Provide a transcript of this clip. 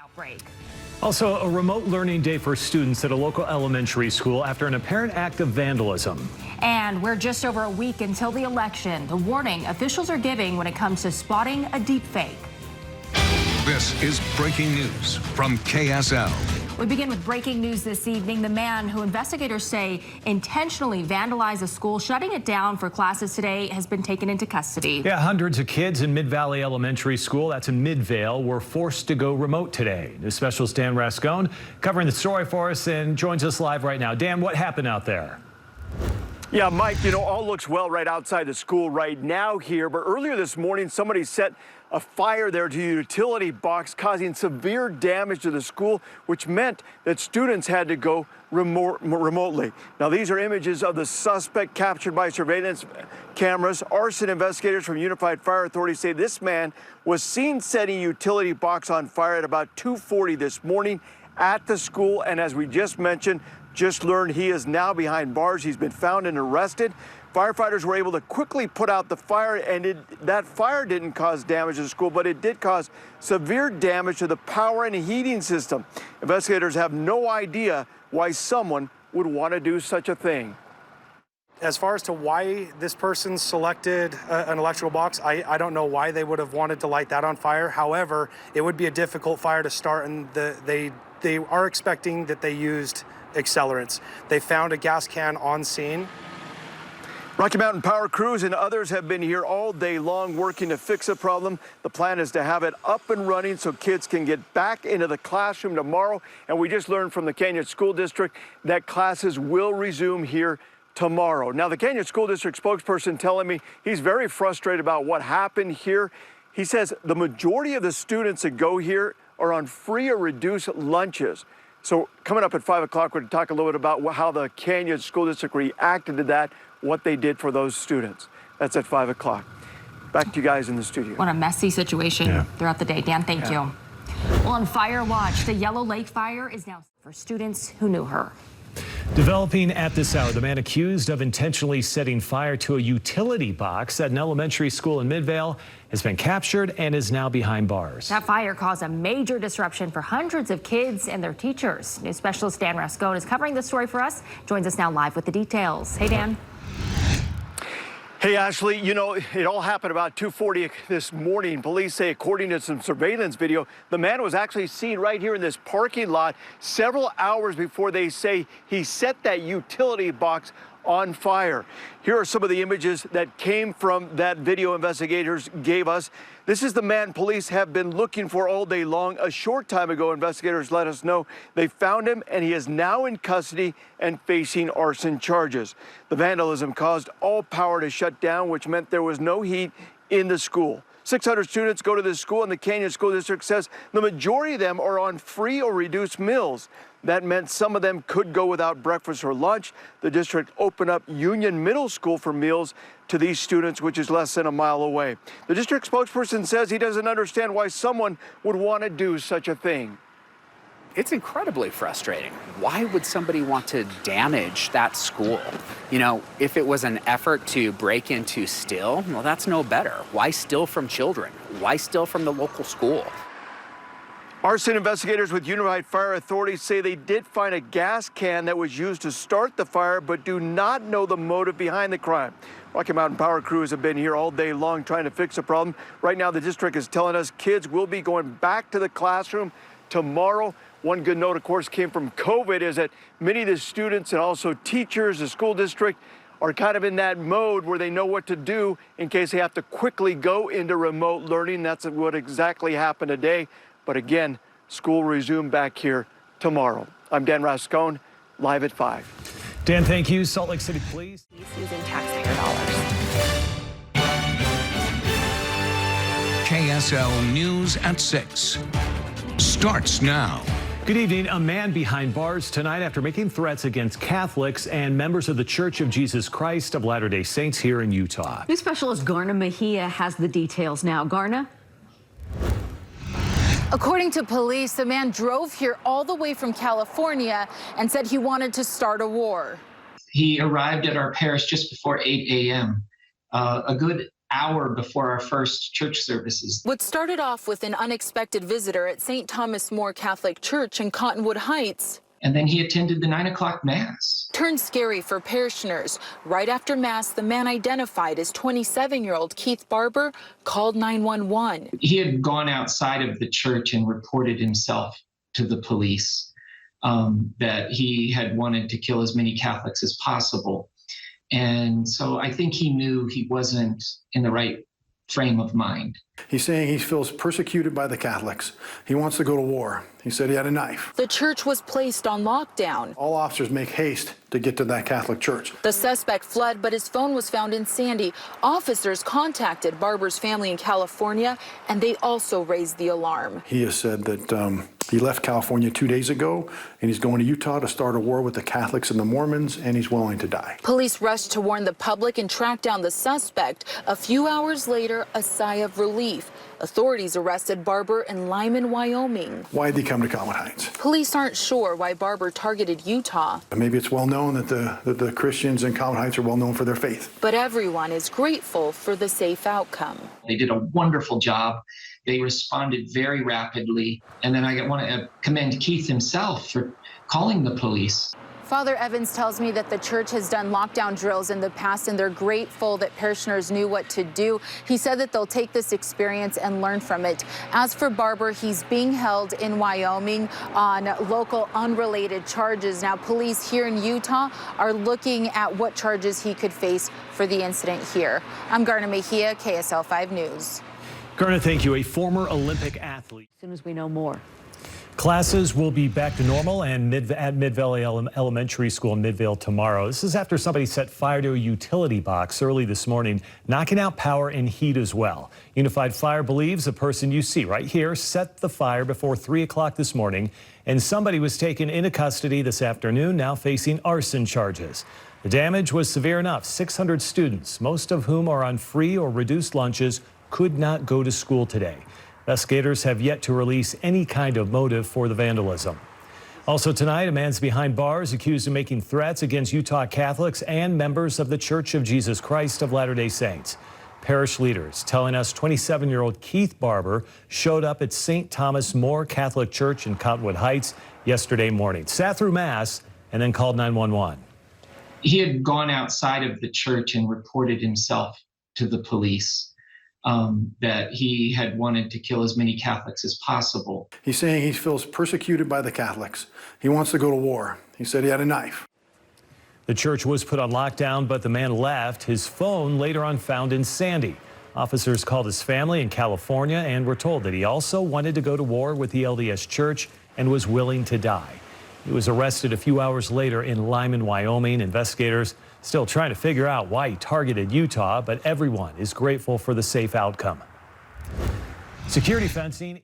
Outbreak. Also, a remote learning day for students at a local elementary school after an apparent act of vandalism. And we're just over a week until the election. The warning officials are giving when it comes to spotting a deep fake. This is breaking news from KSL. We begin with breaking news this evening. The man who investigators say intentionally vandalized a school, shutting it down for classes today, has been taken into custody. Yeah, hundreds of kids in Midvalley Elementary School, that's in Midvale, were forced to go remote today. News specialist Dan Rascone covering the story for us and joins us live right now. Dan, what happened out there? Yeah, Mike, all looks well right outside the school right now here, but earlier this morning, somebody set a fire there to a utility box, causing severe damage to the school, which meant that students had to go remotely. Now, these are images of the suspect captured by surveillance cameras. Arson investigators from Unified Fire Authority say this man was seen setting a utility box on fire at about 2:40 this morning at the school, and as we just mentioned, just learned he is now behind bars. He's been found and arrested. Firefighters were able to quickly put out the fire, and that fire didn't cause damage to the school, but it did cause severe damage to the power and heating system. Investigators have no idea why someone would want to do such a thing. As far as to why this person selected an electrical box, I don't know why they would have wanted to light that on fire. However, it would be a difficult fire to start, and they are expecting that they used accelerants. They found a gas can on scene. Rocky Mountain Power crews and others have been here all day long working to fix the problem. The plan is to have it up and running so kids can get back into the classroom tomorrow. And we just learned from the Canyon School District that classes will resume here tomorrow. Now, the Canyon School District spokesperson telling me he's very frustrated about what happened here. He says the majority of the students that go here are on free or reduced lunches. So coming up at 5 o'clock, we're going to talk a little bit about how the Canyon School District reacted to that, what they did for those students. That's at 5 o'clock. Back to you guys in the studio. What a messy situation throughout the day. Dan, thank you. Well, on Fire Watch, the Yellow Lake fire is now for students who knew her. Developing at this hour, the man accused of intentionally setting fire to a utility box at an elementary school in Midvale has been captured and is now behind bars. That fire caused a major disruption for hundreds of kids and their teachers. News specialist Dan Rascone is covering this story for us. Joins us now live with the details. Hey, Dan. Hey, Ashley, it all happened about 2:40 this morning. Police say, according to some surveillance video, the man was actually seen right here in this parking lot several hours before they say he set that utility box on fire. Here are some of the images that came from that video investigators gave us. This is the man police have been looking for all day long. A short time ago, investigators let us know they found him, and he is now in custody and facing arson charges. The vandalism caused all power to shut down, which meant there was no heat in the school. 600 students go to this school, and the Canyon School District says the majority of them are on free or reduced meals. That meant some of them could go without breakfast or lunch. The district opened up Union Middle School for meals to these students, which is less than a mile away. The district spokesperson says he doesn't understand why someone would want to do such a thing. It's incredibly frustrating. Why would somebody want to damage that school? If it was an effort to break into steal, well, that's no better. Why steal from children? Why steal from the local school? Arson investigators with Unified Fire Authority say they did find a gas can that was used to start the fire, but do not know the motive behind the crime. Rocky Mountain Power crews have been here all day long trying to fix the problem. Right now, the district is telling us kids will be going back to the classroom tomorrow. One good note, of course, came from COVID is that many of the students and also teachers, the school district, are kind of in that mode where they know what to do in case they have to quickly go into remote learning. That's what exactly happened today. But again, school resumed back here tomorrow. I'm Dan Rascone, live at 5. Dan, thank you. Salt Lake City Police. Using taxpayer dollars. KSL News at 6 starts now. Good evening. A man behind bars tonight after making threats against Catholics and members of the Church of Jesus Christ of Latter-day Saints here in Utah. News specialist Garna Mejia has the details now. Garna? According to police, the man drove here all the way from California and said he wanted to start a war. He arrived at our parish just before 8 a.m. A good hour before our first church services. What started off with an unexpected visitor at St. Thomas More Catholic Church in Cottonwood Heights, And then he attended the 9 o'clock mass. turned scary for parishioners. Right after mass, the man identified as 27-year-old Keith Barber called 911. He had gone outside of the church and reported himself to the police, that he had wanted to kill as many Catholics as possible. And so I think he knew he wasn't in the right frame of mind. He's saying he feels persecuted by the Catholics. He wants to go to war. He said he had a knife. The church was placed on lockdown. All officers make haste to get to that Catholic church. The suspect fled, but his phone was found in Sandy. Officers contacted Barber's family in California, and they also raised the alarm. He has said that he left California 2 days ago, and he's going to Utah to start a war with the Catholics and the Mormons, and he's willing to die. Police rushed to warn the public and track down the suspect. A few hours later, a sigh of relief. Authorities arrested Barber in Lyman, Wyoming. Why did he come to Cottonwood Heights? Police aren't sure why Barber targeted Utah, Maybe it's well known that the Christians in Cottonwood Heights are well known for their faith. but everyone is grateful for the safe outcome. They did a wonderful job. They responded very rapidly. And then I want to commend Keith himself for calling the police. Father Evans tells me that the church has done lockdown drills in the past, and they're grateful that parishioners knew what to do. He said that they'll take this experience and learn from it. As for Barber, he's being held in Wyoming on local unrelated charges. Now, police here in Utah are looking at what charges he could face for the incident here. I'm Garna Mejia, KSL-5 News. Garna, thank you. A former Olympic athlete. As soon as we know more. Classes will be back to normal and at Midvalley Elementary School in Midvale tomorrow. This is after somebody set fire to a utility box early this morning, knocking out power and heat as well. Unified Fire believes the person you see right here set the fire before 3 o'clock this morning, and somebody was taken into custody this afternoon, now facing arson charges. The damage was severe enough. 600 students, most of whom are on free or reduced lunches, could not go to school today. Investigators have yet to release any kind of motive for the vandalism. Also tonight, a man's behind bars accused of making threats against Utah Catholics and members of the Church of Jesus Christ of Latter-day Saints. Parish leaders telling us 27-year-old Keith Barber showed up at St. Thomas More Catholic Church in Cottonwood Heights yesterday morning, sat through Mass, and then called 911. He had gone outside of the church and reported himself to the police. That he had wanted to kill as many Catholics as possible. He's saying he feels persecuted by the Catholics. He wants to go to war. He said he had a knife. The church was put on lockdown, but the man left. His phone later on found in Sandy. Officers called his family in California and were told that he also wanted to go to war with the LDS Church and was willing to die. He was arrested a few hours later in Lyman, Wyoming. Investigators still trying to figure out why he targeted Utah, but everyone is grateful for the safe outcome. Security fencing.